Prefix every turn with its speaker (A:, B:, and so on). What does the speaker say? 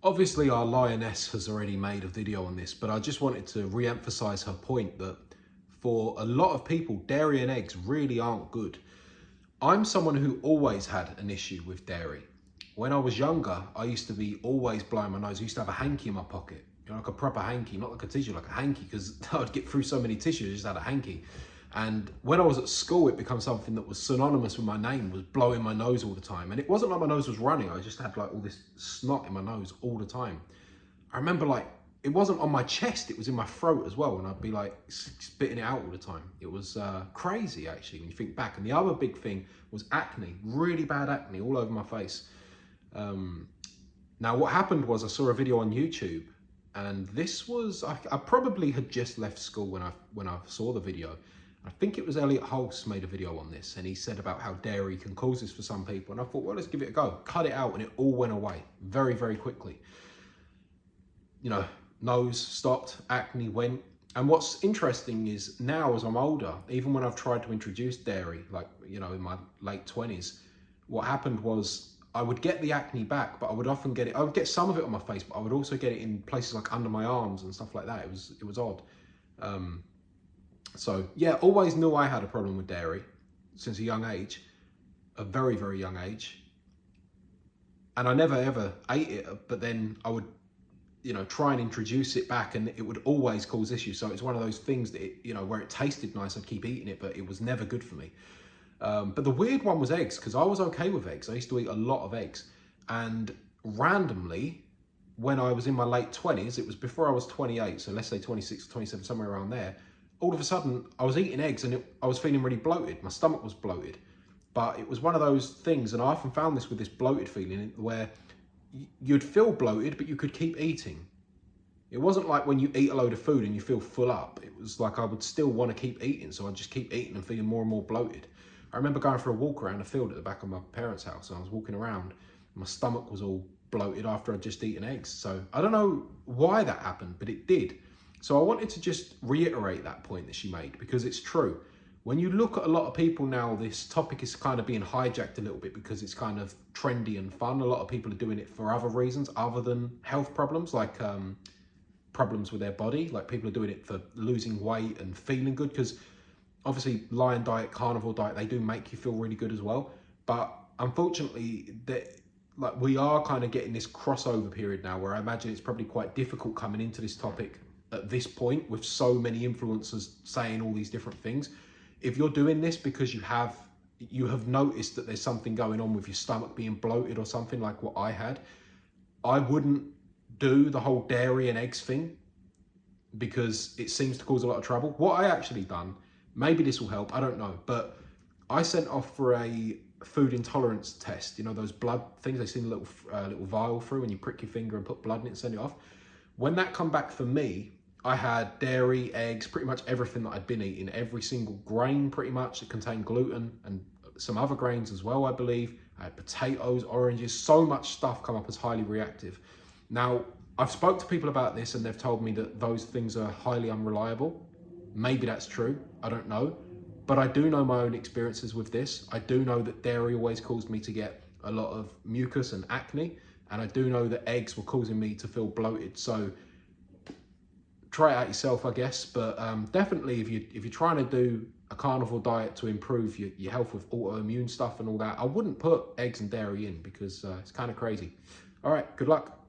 A: Obviously, our lioness has already made a video on this, but I just wanted to re-emphasize her point that for a lot of people, dairy and eggs really aren't good. I'm someone who always had an issue with dairy. When I was younger, I used to be always blowing my nose. I used to have a hanky in my pocket, like a proper hanky, not like a tissue, like a hanky, because I'd get through so many tissues, I just had a hanky. And when I was at school, it became something that was synonymous with my name, was blowing my nose all the time. And it wasn't like my nose was running, I just had like all this snot in my nose all the time. I remember like, it wasn't on my chest, it was in my throat as well. And I'd be like spitting it out all the time. It was crazy actually, when you think back. And the other big thing was acne, really bad acne all over my face. Now what happened was I saw a video on YouTube, and this was, I probably had just left school when I saw the video. I think it was Elliot Hulse made a video on this, and he said about how dairy can cause this for some people. And I thought, well, let's give it a go. Cut it out, and it all went away very, very quickly. You know, nose stopped, acne went. And what's interesting is now as I'm older, even when I've tried to introduce dairy, like, you know, in my late 20s, what happened was I would get the acne back, but I would often get it, I would get some of it on my face, but I would also get it in places like under my arms and stuff like that. It was odd. So yeah, always knew I had a problem with dairy since a young age, a very, very young age. And I never ever ate it, but then I would, you know, try and introduce it back, and it would always cause issues. So it's one of those things that, you know, where it tasted nice, I'd keep eating it, but it was never good for me. But the weird one was eggs, because I was okay with eggs. I used to eat a lot of eggs. And randomly, when I was in my late 20s, it was before I was 28, so let's say 26 or 27, somewhere around there, all of a sudden I was eating eggs and I was feeling really bloated. My stomach was bloated, but it was one of those things, and I often found this with this bloated feeling, where you'd feel bloated, but you could keep eating. It wasn't like when you eat a load of food and you feel full up. It was like I would still want to keep eating, so I'd just keep eating and feeling more and more bloated. I remember going for a walk around the field at the back of my parents' house, and I was walking around, and my stomach was all bloated after I'd just eaten eggs. So I don't know why that happened, but it did. So I wanted to just reiterate that point that she made, because it's true. When you look at a lot of people now, this topic is kind of being hijacked a little bit because it's kind of trendy and fun. A lot of people are doing it for other reasons other than health problems, like problems with their body. Like people are doing it for losing weight and feeling good, because obviously lion diet, carnivore diet, they do make you feel really good as well. But unfortunately, like we are kind of getting this crossover period now, where I imagine it's probably quite difficult coming into this topic at this point with so many influencers saying all these different things. If you're doing this because you have noticed that there's something going on with your stomach being bloated or something like what I had, I wouldn't do the whole dairy and eggs thing, because it seems to cause a lot of trouble. What I actually done, maybe this will help, I don't know, but I sent off for a food intolerance test. You know, those blood things, they send a little vial through and you prick your finger and put blood in it and send it off. When that come back for me, I had dairy, eggs, pretty much everything that I'd been eating, every single grain pretty much that contained gluten, and some other grains as well, I believe. I had potatoes, oranges, so much stuff come up as highly reactive. Now, I've spoke to people about this and they've told me that those things are highly unreliable. Maybe that's true, I don't know. But I do know my own experiences with this. I do know that dairy always caused me to get a lot of mucus and acne. And I do know that eggs were causing me to feel bloated. So try it out yourself, I guess. But definitely if you're trying to do a carnivore diet to improve your health with autoimmune stuff and all that, I wouldn't put eggs and dairy in, because it's kind of crazy. All right, good luck.